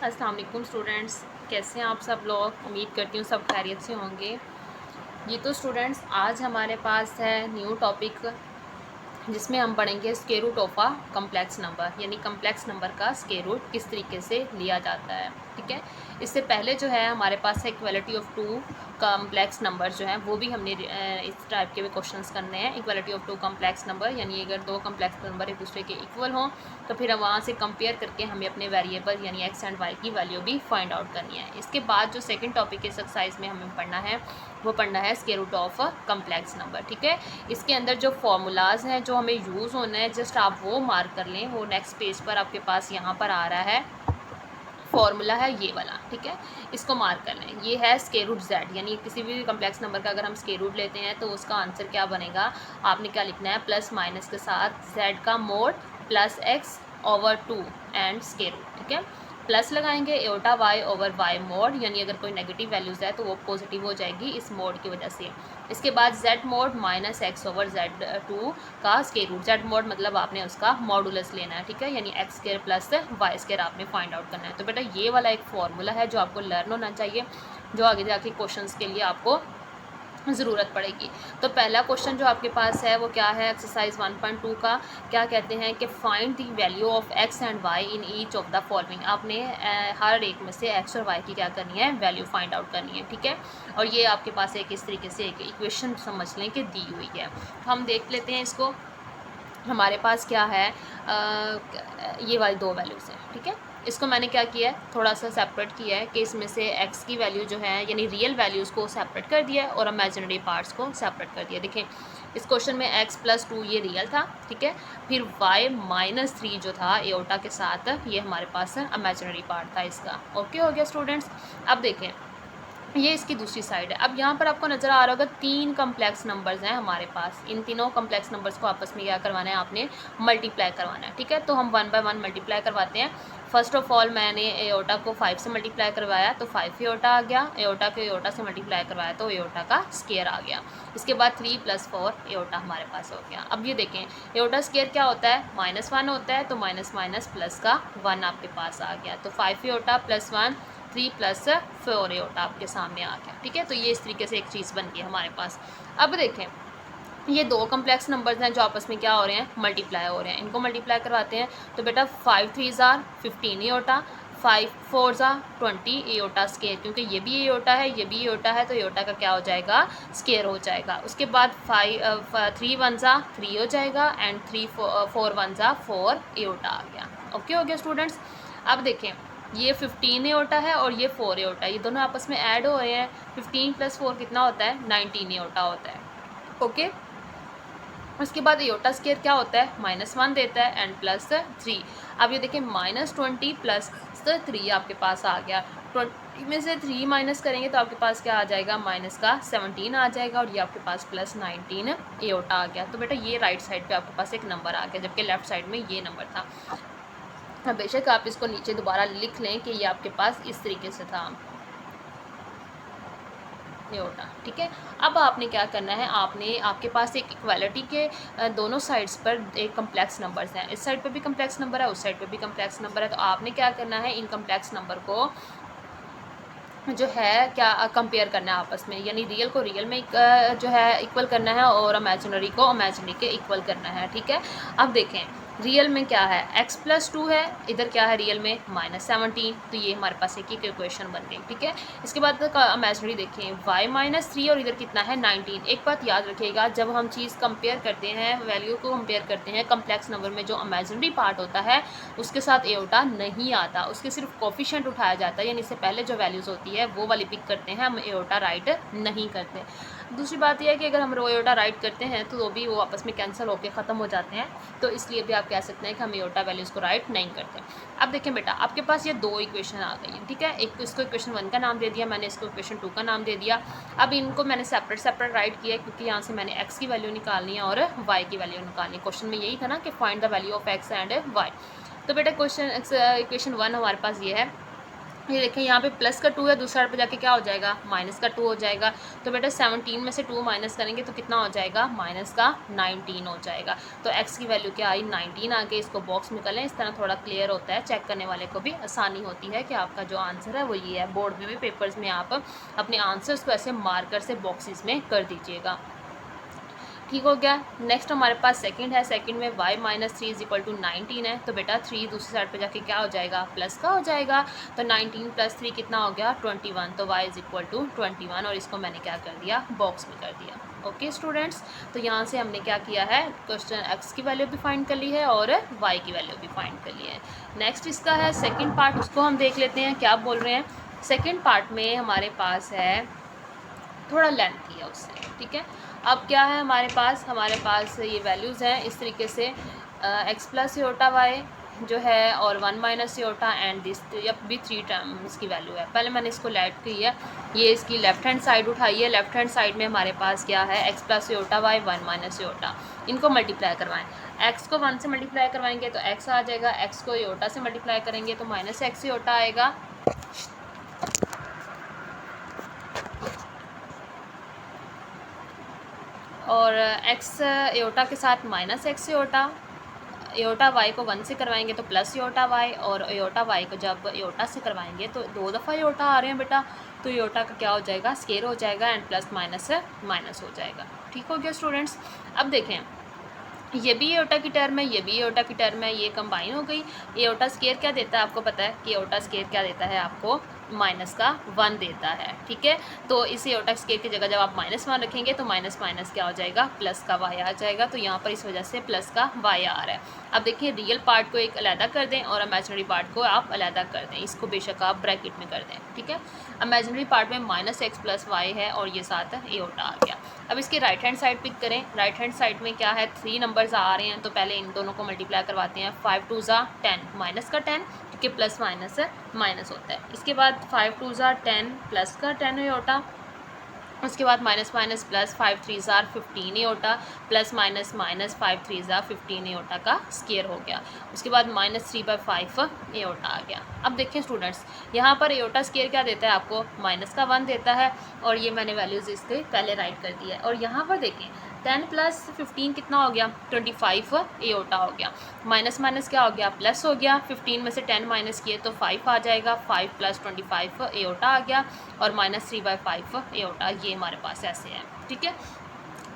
अस्सलाम वालेकुम स्टूडेंट्स, कैसे हैं आप सब लोग। उम्मीद करती हूँ सब खैरियत से होंगे। जी तो स्टूडेंट्स, आज हमारे पास है न्यू टॉपिक जिसमें हम पढ़ेंगे square root of a complex number, यानी कम्प्लेक्स नंबर का स्क्वायर रूट किस तरीके से लिया जाता है। ठीक है, इससे पहले जो है हमारे पास है equality of two complex number जो है वो भी हमने इस टाइप के भी क्वेश्चंस करने हैं। Equality of two complex number यानी अगर दो कम्प्लेक्स नंबर एक दूसरे के इक्वल हों तो फिर वहाँ से कंपेयर करके हमें अपने वेरिएबल यानी एक्स एंड वाई की वैल्यू भी फाइंड आउट करनी है। इसके बाद जो सेकंड टॉपिक इस एक्सरसाइज में हमें पढ़ना है वो पढ़ना है square root of a complex number. ठीक है, इसके अंदर जो फॉर्मूलाज हैं जो हमें यूज़ होना है जस्ट आप वो मार्क कर लें। वो नेक्स्ट पेज पर आपके पास यहाँ पर आ रहा है, फॉर्मूला है ये वाला। ठीक है, इसको मार्क कर लें। ये है स्क्वायर रूट जेड, यानी किसी भी कम्प्लेक्स नंबर का अगर हम स्क्वायर रूट लेते हैं तो उसका आंसर क्या बनेगा। आपने क्या लिखना है, प्लस माइनस के साथ जेड का mod plus X over 2 and square root. ठीक है, प्लस लगाएंगे iota Y over Y mod, यानी अगर कोई नेगेटिव वैल्यूज़ है तो वो पॉजिटिव हो जाएगी इस मोड की वजह से। इसके बाद Z mode minus x over Z 2 का स्क्वायर रूट। जेड मोड मतलब आपने उसका मॉडुलस लेना है। ठीक है, यानी X square plus Y square आपने फाइंड आउट करना है। तो बेटा ये वाला एक फॉर्मूला है जो आपको लर्न होना चाहिए, जो आगे जाके क्वेश्चंस के लिए आपको ज़रूरत पड़ेगी। तो पहला क्वेश्चन जो आपके पास है वो क्या है, एक्सरसाइज 1.2 का क्या कहते हैं कि find the value of X and Y in each of the following. आपने हर एक में से एक्स और वाई की क्या करनी है, वैल्यू फाइंड आउट करनी है। ठीक है, और ये आपके पास एक इस तरीके से एक इक्वेशन समझ लें कि दी हुई है। हम देख लेते हैं इसको। हमारे पास क्या है, ये वाली दो वैल्यूज़ हैं। ठीक है, इसको मैंने क्या किया है, थोड़ा सा सेपरेट किया है कि इसमें से x की वैल्यू जो है यानी रियल वैल्यूज़ को सेपरेट कर दिया है और इमेजिनरी पार्ट्स को सेपरेट कर दिया। देखें इस क्वेश्चन में x प्लस 2 ये रियल था। ठीक है, फिर y माइनस 3 जो था एओटा के साथ, ये हमारे पास इमेजिनरी पार्ट था इसका। ओके हो गया स्टूडेंट्स। अब देखें ये इसकी दूसरी साइड है। अब यहाँ पर आपको नज़र आ रहा होगा तीन कम्प्लेक्स नंबर्स हैं हमारे पास। इन तीनों कम्प्लेक्स नंबर्स को आपस में क्या करवाना है, आपने मल्टीप्लाई करवाना है। ठीक है, तो हम 1 बाय 1 मल्टीप्लाई करवाते हैं। फर्स्ट ऑफ ऑल मैंने एओटा को 5 से मल्टीप्लाई करवाया तो 5 एओटा आ गया। एओटा को एओटा से मल्टीप्लाई करवाया तो एओटा का स्क्वायर आ गया। इसके बाद 3 + 4 एओटा हमारे पास हो गया। अब ये देखें एओटा स्क्वायर क्या होता है, -1 होता है, तो माइनस माइनस प्लस का 1 आपके पास आ गया। तो 5 एओटा प्लस 1 3 + 4 एओटा आपके सामने आ गया। ठीक है, तो ये इस तरीके से एक चीज़ बन गई हमारे पास। अब देखें ये दो कम्प्लेक्स नंबर्स हैं जो आपस में क्या हो रहे हैं, मल्टीप्लाई हो रहे हैं। इनको मल्टीप्लाई करवाते हैं तो बेटा 5 3 ज़ार 15 एओटा, 5 4 ज़ार 20 एओटा स्क्वायर, क्योंकि ये भी एओटा है ये भी एओटा है तो एओटा का क्या हो जाएगा, स्क्वायर हो जाएगा। उसके बाद 3 1 ज़ार 3 हो जाएगा एंड 3 4 1 ज़ार 4 एओटा आ गया। ओके हो गया स्टूडेंट्स। अब देखें ये 15 एओटा है और ये 4 एओटा, ये दोनों आपस में ऐड हो रहे हैं। 15 + 4 कितना होता है, 19 एओटा होता है। ओके, उसके बाद एओटा स्क्वायर क्या होता है, -1 देता है एंड +3। अब ये देखिए -20 + 3 आपके पास आ गया। 20 में से 3 माइनस करेंगे तो आपके पास क्या आ जाएगा, माइनस का 17 आ जाएगा और ये आपके पास +19 एओटा आ गया। तो बेटा ये राइट साइड पे आपके पास एक नंबर आ गया, जबकि लेफ्ट साइड में ये नंबर था। अब बेशक आप इसको नीचे दोबारा लिख लें कि ये आपके पास इस तरीके से था एओटा। ठीक है, अब आपने क्या करना है, आपने आपके पास एक इक्वालिटी के दोनों साइड्स पर एक कम्प्लेक्स नंबर्स हैं। इस साइड पे भी कम्प्लेक्स नंबर है, उस साइड पे भी कम्प्लेक्स नंबर है। तो आपने क्या करना है, इन कम्प्लेक्स नंबर को जो है क्या कंपेयर करना है आपस में, यानी रियल को रियल में जो है इक्वल करना है और इमेजिनरी को इमेजिनरी के इक्वल करना है। ठीक है, अब देखें रियल में क्या है, x + 2 है, इधर क्या है रियल में -17, तो ये हमारे पास एक ही इक्वेशन बन गई। ठीक है, इसके बाद इमेजिनरी देखें y -3 और इधर कितना है 19। एक बात याद रखिएगा, जब हम चीज़ कंपेयर करते हैं, वैल्यू को कंपेयर करते हैं, कम्प्लेक्स नंबर में जो इमेजिनरी पार्ट होता है उसके साथ एओटा नहीं आता, उसके सिर्फ कोफिशिएंट उठाया जाता है, यानी इससे पहले जो वैल्यूज़ होती है वो वाली पिक करते हैं, हम एओटा राइट नहीं करते। दूसरी बात यह है कि अगर हम एओटा राइट करते हैं तो भी वो आपस में कैंसिल होकर ख़त्म हो जाते हैं, तो इसलिए भी आप कह सकते हैं कि हम एओटा वैल्यूज़ को राइट नहीं करते। अब देखें बेटा आपके पास ये दो इक्वेशन आ गई हैं। ठीक है, एक इसको इक्वेशन 1 का नाम दे दिया मैंने, इसको इक्वेशन 2 का नाम दे दिया। अब इनको मैंने सेपरेट राइट किया है क्योंकि यहाँ से मैंने एक्स की वैल्यू निकालनी है और वाई की वैल्यू निकालनी है। क्वेश्चन में यही था ना कि find the value of X and Y. तो बेटा क्वेश्चन इक्वेशन 1 हमारे पास ये है ये देखें यहाँ पे प्लस का 2 है, दूसरा साइड पे जाके क्या हो जाएगा, माइनस का 2 हो जाएगा। तो बेटा 17 में से 2 माइनस करेंगे तो कितना हो जाएगा, माइनस का 19 हो जाएगा। तो x की वैल्यू क्या आई, 19 आ गई। इसको बॉक्स में कर लें, इस तरह थोड़ा क्लियर होता है, चेक करने वाले को भी आसानी होती है कि आपका जो आंसर है वो ये है। बोर्ड में भी, पेपर्स में आप अपने आंसर्स को ऐसे मार्कर से बॉक्सेस में कर दीजिएगा। ठीक हो गया। नेक्स्ट हमारे पास सेकंड है। सेकंड में y minus 3 is equal to 19 है। तो बेटा 3 दूसरी साइड पे जाके क्या हो जाएगा, प्लस का हो जाएगा। तो 19 प्लस 3 कितना हो गया, 21। तो y इज इक्वल टू 21 और इसको मैंने क्या कर दिया, बॉक्स में कर दिया। ओके स्टूडेंट्स, तो यहाँ से हमने क्या किया है, क्वेश्चन x की वैल्यू भी फाइंड कर ली है और y की वैल्यू भी फाइंड कर ली है। नेक्स्ट इसका है सेकेंड पार्ट, उसको हम देख लेते हैं क्या बोल रहे हैं। सेकेंड पार्ट में हमारे पास है, थोड़ा लेंथी है उससे, ठीक है। अब क्या है हमारे पास ये वैल्यूज़ हैं इस तरीके से, x प्लस योटा वाई जो है और 1 माइनस योटा एंड दिस भी 3 टर्म्स की वैल्यू है। पहले मैंने इसको लेट की है, ये इसकी लेफ्ट हैंड साइड उठाई है। लेफ्ट हैंड साइड में हमारे पास क्या है, x plus iota Y 1 minus iota, इनको मल्टीप्लाई करवाएं। x को 1 से मल्टीप्लाई करवाएंगे तो x आ जाएगा, x को योटा से मल्टीप्लाई करेंगे तो माइनस x योटा आएगा। और x योटा के साथ minus x iota, iota y को 1 से करवाएंगे तो प्लस योटा y, और योटा y को जब योटा से करवाएंगे तो 2 दफ़ा योटा आ रहे हैं बेटा, तो योटा का क्या हो जाएगा, स्केयर हो जाएगा एंड प्लस माइनस माइनस हो जाएगा। ठीक हो गया स्टूडेंट्स। अब देखें, ये भी योटा की टर्म है, ये भी योटा की टर्म है, ये कंबाइन हो गई। योटा स्केयर क्या देता है आपको पता है कि योटा स्केयर क्या देता है आपको, माइनस का 1 देता है, ठीक है। तो इस योटा स्केयर की जगह जब आप -1 रखेंगे तो माइनस माइनस क्या हो जाएगा, प्लस का y आ जाएगा। तो यहाँ पर इस वजह से प्लस का y आ रहा है। अब देखिए, रियल पार्ट को एक अलहदा कर दें और इमेजिनरी पार्ट को आप अलहदा कर दें, इसको बेशक आप ब्रैकेट में कर दें, ठीक है। इमेजिनरी पार्ट में -x प्लस y है और ये साथ योटा आ गया। अब इसकी राइट हैंड साइड पिक करें। राइट हैंड साइड में क्या है, 3 नंबर्स आ रहे हैं, तो पहले इन दोनों को मल्टीप्लाई करवाते हैं। 5 2 ज़ा 10, माइनस का 10 क्योंकि प्लस माइनस माइनस होता है। इसके बाद 5 2 ज़ा 10 प्लस का 10 योटा, उसके बाद माइनस माइनस प्लस 5 3 ज़ार 15 योटा, प्लस माइनस माइनस 5 3 ज़ार 15 योटा का स्केयर हो गया। उसके बाद -3/5 योटा आ गया। अब देखें स्टूडेंट्स, यहाँ पर योटा स्केयर क्या देता है आपको, माइनस का 1 देता है, और ये मैंने वैल्यूज़ इसके पहले राइट कर दी है। और यहाँ पर देखें 10 प्लस 15 कितना हो गया, 25 योटा हो गया। माइनस माइनस क्या हो गया, प्लस हो गया। 15 में से 10 माइनस किए तो 5 आ जाएगा। 5 प्लस 25 योटा आ गया, और -3/5 योटा, ये हमारे पास ऐसे है, ठीक है।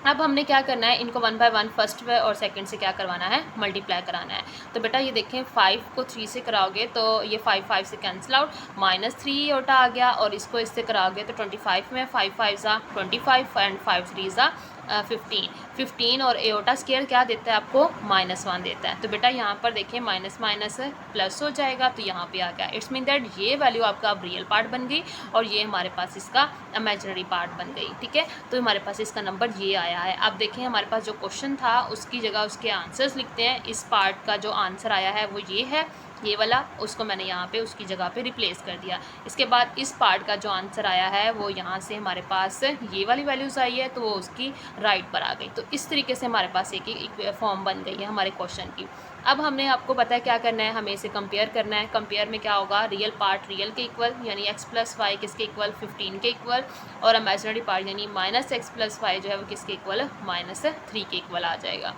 अब हमने क्या करना है, इनको 1 बाय 1 फर्स्ट वे और सेकंड से क्या करवाना है, मल्टीप्लाई कराना है। तो बेटा ये देखें, 5 को 3 से कराओगे तो ये 5 5 से कैंसिल आउट, -3 योटा आ गया, और इसको इससे कराओगे तो 25 में 5 5 ज़ा 25 एंड 5 3 ज़ा 15 और एयोटा स्केयर क्या देता है आपको, -1 देता है। तो बेटा यहाँ पर देखिए माइनस माइनस प्लस हो जाएगा, तो यहाँ पे आ गया। इट्स मीन दैट ये वैल्यू आपका अब रियल पार्ट बन गई और ये हमारे पास इसका इमेजिनरी पार्ट बन गई, ठीक है। तो हमारे पास इसका नंबर ये आया है। अब देखें, हमारे पास जो क्वेश्चन था उसकी जगह उसके आंसर्स लिखते हैं। इस पार्ट का जो आंसर आया है वो ये है, ये वाला, उसको मैंने यहाँ पे उसकी जगह पे रिप्लेस कर दिया। इसके बाद इस पार्ट का जो आंसर आया है वो यहाँ से हमारे पास ये वाली वैल्यूज़ आई है, तो वो उसकी राइट पर आ गई। तो इस तरीके से हमारे पास एक फॉर्म बन गई है हमारे क्वेश्चन की। अब हमने आपको पता है क्या करना है, हमें इसे कंपेयर करना है। कंपेयर में क्या होगा, रियल पार्ट रियल के इक्वल, यानी x प्लस वाई किसके इक्वल, 15 के इक्वल, और इमेजिनरी पार्ट यानी -x प्लस वाई जो है वो किसके इक्वल, -3 के इक्वल आ जाएगा।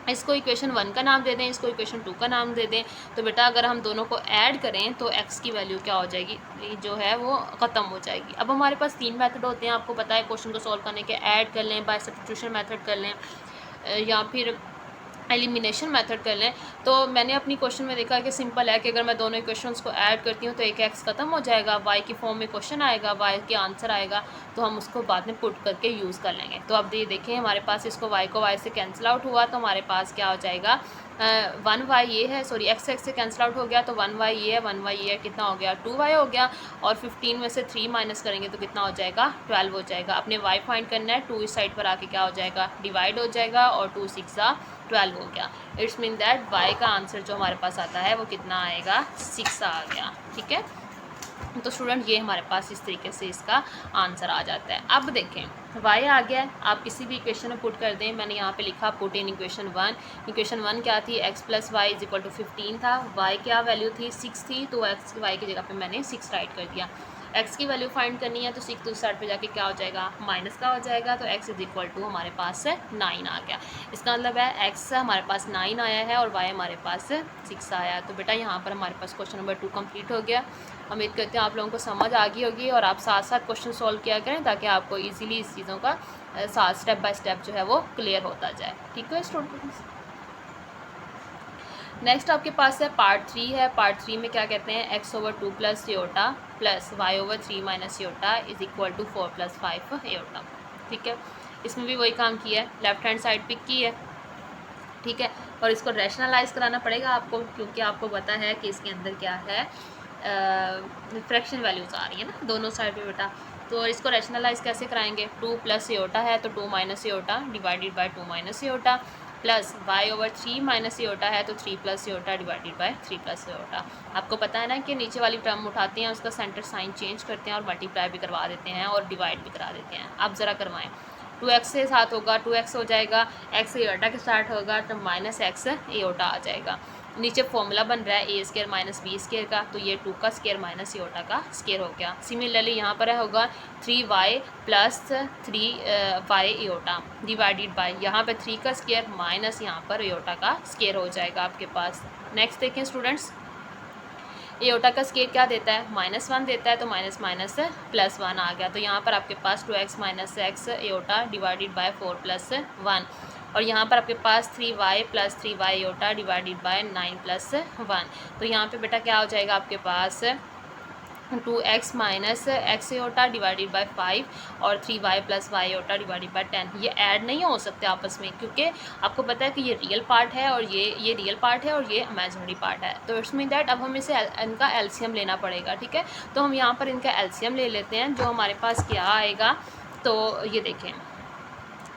इसको इक्वेशन 1 का नाम दे दें, इसको इक्वेशन 2 का नाम दे दें। तो बेटा अगर हम दोनों को ऐड करें तो x की वैल्यू क्या हो जाएगी, जो है वो ख़त्म हो जाएगी। अब हमारे पास 3 मेथड होते हैं, आपको पता है क्वेश्चन को सॉल्व करने के। ऐड कर लें, बाय सब्स्टिट्यूशन मेथड कर लें, या फिर एलिमिनेशन मेथड कर लें। तो मैंने अपनी क्वेश्चन में देखा कि सिंपल है कि अगर मैं दोनों इक्वेशंस को ऐड करती हूँ तो एक x ख़त्म हो जाएगा, y की फॉर्म में क्वेश्चन आएगा, y के आंसर आएगा, तो हम उसको बाद में पुट करके यूज़ कर लेंगे। तो अब ये देखें, हमारे पास इसको y को y से कैंसिल आउट हुआ, तो हमारे पास क्या हो जाएगा, 1y ये है, सॉरी x से कैंसिल आउट हो गया, तो 1y ये है, 1y ये है, कितना हो गया, 2y हो गया। और 15 में से 3 माइनस करेंगे तो कितना हो जाएगा, 12 हो जाएगा। अपने y फाइंड करना है, 2 इस साइड पर आके क्या हो जाएगा, डिवाइड हो जाएगा, और 2 6 12 हो गया। इट्स मीन दैट y का आंसर जो हमारे पास आता है वो कितना आएगा, 6 आ गया, ठीक है। तो स्टूडेंट ये हमारे पास इस तरीके से इसका आंसर आ जाता है। अब देखें y आ गया है, आप किसी भी इक्वेशन में पुट कर दें। मैंने यहाँ पे लिखा पुट इन इक्वेशन 1। इक्वेशन 1 क्या थी, x + y = 15 था। y क्या वैल्यू थी, 6 थी, तो x y की जगह पे मैंने 6 राइट कर दिया। x की वैल्यू फाइंड करनी है तो 6 तो साइड पे जाके क्या हो जाएगा, माइनस का हो जाएगा। तो x = हमारे पास 9 आ गया। इसका मतलब है x हमारे पास 9 आया है और y हमारे पास 6 आया है। तो बेटा यहाँ पर हमारे पास क्वेश्चन नंबर 2 कंप्लीट हो गया। उम्मीद करते हैं आप लोगों को समझ आ गई होगी और आप साथ साथ क्वेश्चन सॉल्व किया करें ताकि आपको इजीली इस चीज़ों का साथ स्टेप बाय स्टेप जो है वो क्लियर होता जाए। ठीक है स्टूडेंट्स, नेक्स्ट आपके पास है पार्ट 3 है। पार्ट 3 में क्या कहते हैं, x/2 + iota plus y/3 - Yotta = 4 + 5 Yotta. ठीक है, इसमें भी वही काम किया है, लेफ्ट हैंड साइड पिक की है। ठीक है, और इसको रैशनलाइज कराना पड़ेगा आपको, क्योंकि आपको पता है कि इसके अंदर क्या है, फ्रैक्शन वैल्यूज़ आ रही है ना दोनों साइड पे बेटा। तो इसको रैशनलाइज कैसे कराएंगे, 2 + योटा है तो 2 - iota divided by 2 - iota, plus y/3 - iota है तो 3 + योटा डिवाइडेड बाय 3 + योटा। आपको पता है ना कि नीचे वाली टर्म उठाते हैं, उसका सेंटर साइन चेंज करते हैं और मल्टीप्लाई भी करवा देते हैं और डिवाइड भी करा देते हैं। आप ज़रा करवाएं, 2x से साथ होगा 2x हो जाएगा, x एटा के साथ होगा तो -x एटा आ जाएगा। नीचे फॉर्मूला बन रहा है a² - b² का, तो ये 2 का स्केयर माइनस योटा का स्केयर हो गया। सिमिलरली यहाँ पर होगा 3y + 3y Yotta divided bye यहाँ पे 3 का स्केयर माइनस यहाँ पर योटा का स्केयर हो जाएगा आपके पास। नेक्स्ट देखें स्टूडेंट्स, एयोटा का स्केयर क्या देता है, -1 देता है, तो माइनस माइनस +1 आ गया। तो यहाँ पर आपके पास 2x - x aorta divided by 4 + 1, और यहाँ पर आपके पास 3y + 3y aorta divided by 9 + 1। तो यहाँ पे बेटा क्या हो जाएगा आपके पास 2x - x aorta divided by 5 और 3y + y aorta divided by 10। ये ऐड नहीं हो सकते आपस में, क्योंकि आपको पता है कि ये रियल पार्ट है और ये रियल पार्ट है और ये इमेजिनरी पार्ट है। तो इट्स मीन दैट अब हम इसे इनका एलसीएम लेना पड़ेगा। ठीक है, तो हम यहाँ पर इनका एलसीएम ले लेते हैं, जो हमारे पास क्या आएगा। तो ये देखें,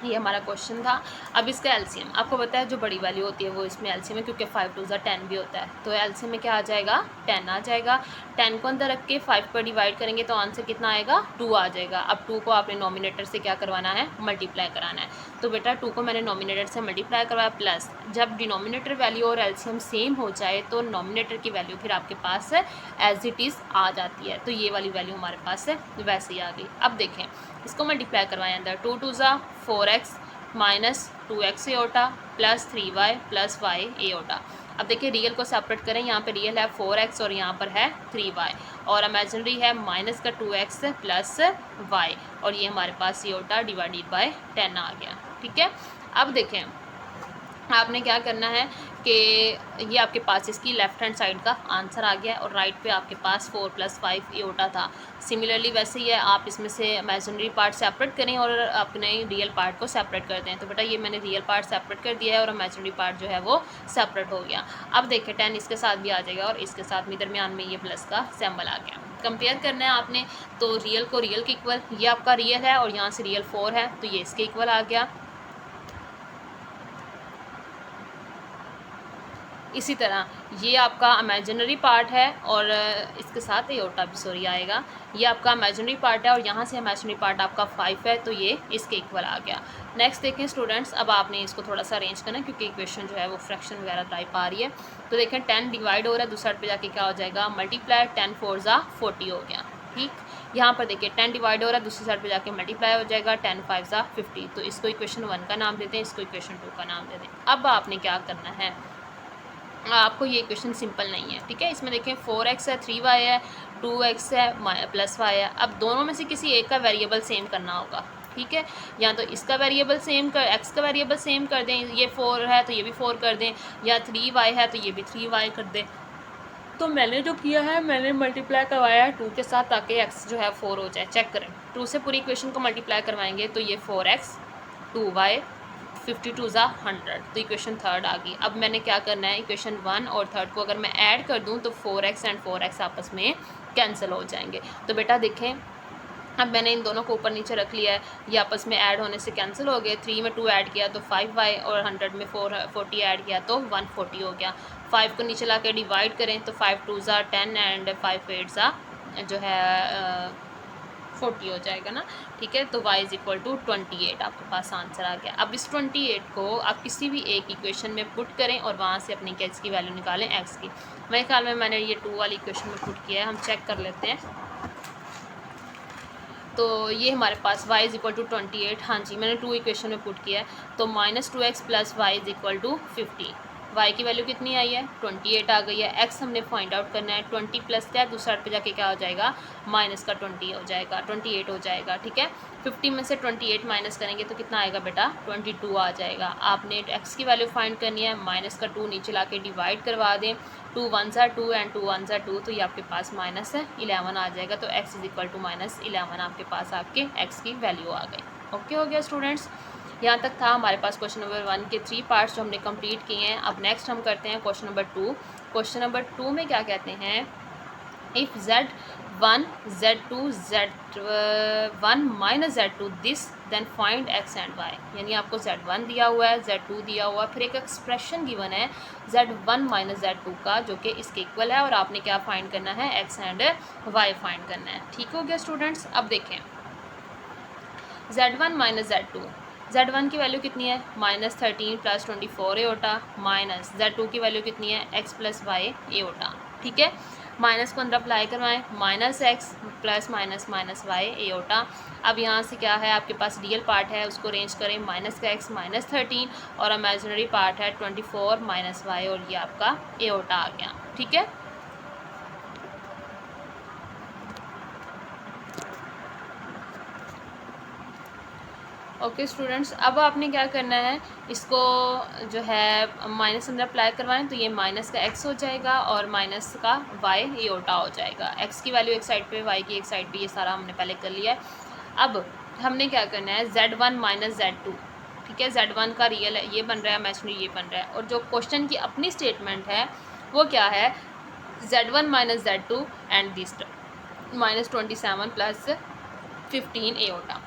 ये हमारा क्वेश्चन था। अब इसका एलसीएम आपको पता है, जो बड़ी वैल्यू होती है वो इसमें एलसीएम है, क्योंकि 5 2 10 भी होता है। तो एलसीएम में क्या आ जाएगा, 10 आ जाएगा। 10 को अंदर रख के 5 पर डिवाइड करेंगे तो आंसर कितना आएगा, 2 आ जाएगा। अब 2 को आपने नॉमिनेटर से क्या करवाना है, मल्टीप्लाई कराना है। तो बेटा 2 को मैंने नॉमिनेटर से मल्टीप्लाई करवाया, प्लस जब डिनोमिनेटर वैल्यू और एलसीएम सेम हो जाए तो नॉमिनेटर की वैल्यू फिर आपके पास एज इट इज़ आ जाती है। तो ये वाली वैल्यू हमारे पास वैसे ही आ गई। अब देखें, इसको मल्टीप्लाई करवाएं अंदर, 2 2 4x - 2x aorta plus 3y + y aorta. अब देखिए रियल को सेपरेट करें, यहाँ पे रियल है 4x और यहाँ पर है 3y, और इमेजिनरी है माइनस का 2x + y, और ये हमारे पास एयोटा डिवाइडेड बाय 10 आ गया। ठीक है, अब देखें आपने क्या करना है कि ये आपके पास इसकी लेफ़्ट हैंड साइड का आंसर आ गया और राइट पे आपके पास 4 + 5 एयोटा था। सिमिलरली वैसे ही है, आप इसमें से इमेजिनरी पार्ट सेपरेट करें और अपने रियल पार्ट को सेपरेट कर दें। तो बेटा ये मैंने रियल पार्ट सेपरेट कर दिया है और इमेजिनरी पार्ट जो है वो सेपरेट हो गया। अब देखें 10 इसके साथ भी आ जाएगा और इसके साथ भी दरमियान में ये प्लस का सिंबल आ गया। कंपेयर करना है आपने, तो रियल को रियल के इक्वल, ये आपका रियल है और यहाँ से रियल 4 है तो ये इसके इक्वल आ गया। इसी तरह ये आपका इमेजिनरी पार्ट है और इसके साथ एयोटा भी सॉरी आएगा। ये आपका इमेजिनरी पार्ट है और यहाँ से इमेजिनरी पार्ट आपका 5 है तो ये इसके इक्वल आ गया। नेक्स्ट देखें स्टूडेंट्स, अब आपने इसको थोड़ा सा अरेंज करना है क्योंकि इक्वेशन जो है वो फ्रैक्शन वगैरह टाइप आ रही है। तो देखें 10 डिवाइड हो रहा है, दूसरे साइड पे जाके क्या हो जाएगा, मल्टीप्लाई, 10 4 40 हो गया। ठीक, यहाँ पर देखिए 10 डिवाइड हो रहा है, दूसरी साइड पे जाके मल्टीप्लाई हो जाएगा, 10 5 50। तो इसको इक्वेशन 1 का नाम देते हैं, इसको इक्वेशन 2 का नाम दे दें। अब आपने क्या करना है, आपको ये इक्वेशन सिंपल नहीं है। ठीक है, इसमें देखें 4x है, 3y है, 2x है +y है। अब दोनों में से किसी एक का वेरिएबल सेम करना होगा। ठीक है, या तो इसका वेरिएबल सेम कर, x का वेरिएबल सेम कर दें, ये 4 है तो ये भी 4 कर दें, या 3y है तो ये भी 3y कर दें। तो मैंने जो किया है, मैंने मल्टीप्लाई करवाया है 2 के साथ ताकि x जो है 4 हो जाए। चेक करें, 2 से पूरी इक्वेशन को मल्टीप्लाई करवाएंगे तो ये 4x 2y 52 100, तो इक्वेशन थर्ड आ गई। अब मैंने क्या करना है, इक्वेशन 1 और थर्ड को अगर मैं ऐड कर दूं तो 4x एंड 4x आपस में कैंसिल हो जाएंगे। तो बेटा देखें, अब मैंने इन दोनों को ऊपर नीचे रख लिया है, ये आपस में ऐड होने से कैंसिल हो गए। 3 में 2 ऐड किया तो 5y और 100 में 40 ऐड किया तो 140 हो गया। 5 को नीचे ला के डिवाइड करें तो 5 2 10 एंड 5 8 जो है 40 हो जाएगा ना, ठीक है। तो y इज़ इक्वल टू 28 आपके पास आंसर आ गया। अब इस 28 को आप किसी भी एक इक्वेशन में पुट करें और वहाँ से अपनी x की वैल्यू निकालें x की। मेरे ख्याल में मैंने ये 2 वाली इक्वेशन में पुट किया है, हम चेक कर लेते हैं। तो ये हमारे पास y इज़ इक्वल टू 28, हाँ जी मैंने 2 इक्वेशन में पुट किया है। तो -2x plus y is equal to 50। y की वैल्यू कितनी आई है 28 आ गई है। x हमने फाइंड आउट करना है, 20 प्लस क्या है दूसरा साइड पे जाके क्या हो जाएगा माइनस का 20 हो जाएगा, 28 हो जाएगा, ठीक है। 50 में से 28 माइनस करेंगे तो कितना आएगा बेटा 22 आ जाएगा। आपने x की वैल्यू फाइंड करनी है, माइनस का 2 नीचे ला के डिवाइड करवा दें, 2 1 ज़ा 2 एंड 2 1 ज़ा 2, तो ये आपके पास -11 आ जाएगा। तो x इज़ इक्वल टू -11 आपके पास आपके x की वैल्यू आ गई। ओके हो गया स्टूडेंट्स, यहाँ तक था हमारे पास क्वेश्चन नंबर 1 के 3 पार्ट्स जो हमने कंप्लीट किए हैं। अब नेक्स्ट हम करते हैं क्वेश्चन नंबर 2। क्वेश्चन नंबर 2 में क्या कहते हैं, if Z1 Z2 Z1 minus Z2 this then find x and y। यानी आपको Z1 दिया हुआ है, Z2 दिया हुआ है, फिर एक एक्सप्रेशन गिवन है Z1 माइनस Z2 का जो कि इसके इक्वल है, और आपने क्या फाइंड करना है x एंड y फाइंड करना है। ठीक हो गया स्टूडेंट्स। अब देखें Z1 माइनस Z2, Z1 की वैल्यू कितनी है -13 प्लस 24 एओटा, माइनस Z2 की वैल्यू कितनी है x प्लस वाई एओटा, ठीक है। माइनस को अंदर अप्लाई करवाएं, -x plus minus y iota. अब यहाँ से क्या है आपके पास रियल पार्ट है उसको रेंज करें, माइनस का x -13 और इमेजिनरी पार्ट है 24 माइनस वाई, और ये आपका एओटा आ गया, ठीक है। ओके स्टूडेंट्स, अब आपने क्या करना है, इसको जो है माइनस अंदर अप्लाई करवाएं तो ये माइनस का x हो जाएगा और माइनस का y एओटा हो जाएगा। x की वैल्यू एक साइड पे, y की एक साइड पे, ये सारा हमने पहले कर लिया है। अब हमने क्या करना है Z1 माइनस Z2, ठीक है। Z1 का रियल है ये बन रहा है, इमेजिनरी ये बन रहा है, और जो क्वेश्चन की अपनी स्टेटमेंट है वो क्या है Z1 minus Z2 and this -27 plus 15 aorta.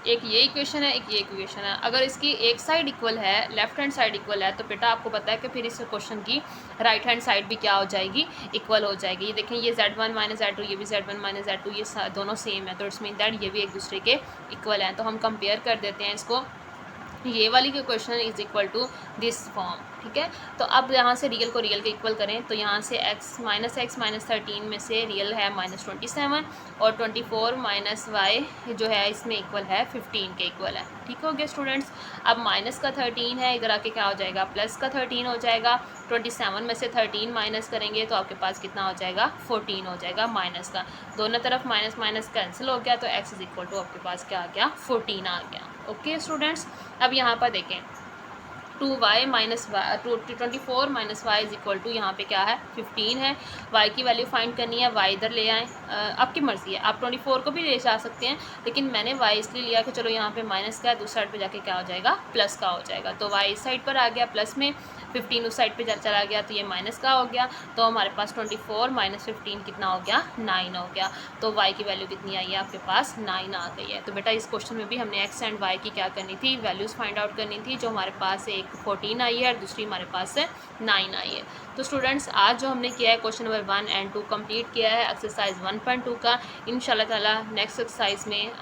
एक ये इक्वेशन है, एक ये इक्वेशन है। अगर इसकी एक साइड इक्वल है, लेफ्ट हैंड साइड इक्वल है, तो बेटा आपको पता है कि फिर इस क्वेश्चन की राइट हैंड साइड भी क्या हो जाएगी इक्वल हो जाएगी। ये देखें ये Z1 माइनस Z2, ये भी Z1 माइनस Z2, ये दोनों सेम है, तो इट्स मीन दैट ये भी एक दूसरे के इक्वल हैं। तो हम कंपेयर कर देते हैं इसको, ये वाली के question is equal to this form, ठीक है। तो अब यहाँ से रियल को रियल के इक्वल करें, तो यहाँ से x माइनस 13 में से रियल है -27 और 24 माइनस वाई जो है इसमें इक्वल है 15 के इक्वल है। ठीक हो गया स्टूडेंट्स। अब माइनस का 13 है, इधर आके क्या हो जाएगा प्लस का 13 हो जाएगा। 27 में से 13 माइनस करेंगे तो आपके पास कितना हो जाएगा 14 हो जाएगा माइनस का। दोनों तरफ माइनस माइनस कैंसिल हो गया, तो x इज इक्वल टू आपके पास क्या आ गया 14 आ गया। ओके स्टूडेंट्स, अब यहाँ पर देखें 2y minus 24 minus y is equal to यहाँ पे क्या है 15 है। y की वैल्यू फाइंड करनी है, y इधर ले आएँ, आपकी मर्ज़ी है, आप 24 को भी ले जा सकते हैं, लेकिन मैंने y इसलिए लिया कि चलो यहाँ पे माइनस का है, दूसरी साइड पे जाके क्या हो जाएगा प्लस का हो जाएगा। तो y इस साइड पर आ गया प्लस में, 15 उस साइड पे चला गया तो ये माइनस का हो गया। तो हमारे पास 24 माइनस 15 कितना हो गया 9 हो गया। तो y की वैल्यू कितनी आई है आपके पास 9 आ गई है। तो बेटा इस क्वेश्चन में भी हमने x एंड y की क्या करनी थी वैल्यूज़ फाइंड आउट करनी थी। जो हमारे पास एक 14 आई है और दूसरी हमारे पास से 9 आई है। तो स्टूडेंट्स आज जो हमने किया है क्वेश्चन नंबर 1 एंड 2 कंप्लीट किया है एक्सरसाइज 1.2 का। इंशाल्लाह ताला नेक्स्ट एक्सरसाइज में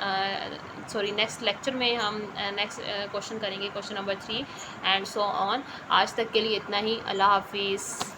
नेक्स्ट लेक्चर में हम नेक्स्ट क्वेश्चन करेंगे question number 3 and so on. आज तक के लिए इतना ही, अल्लाह हाफिज़।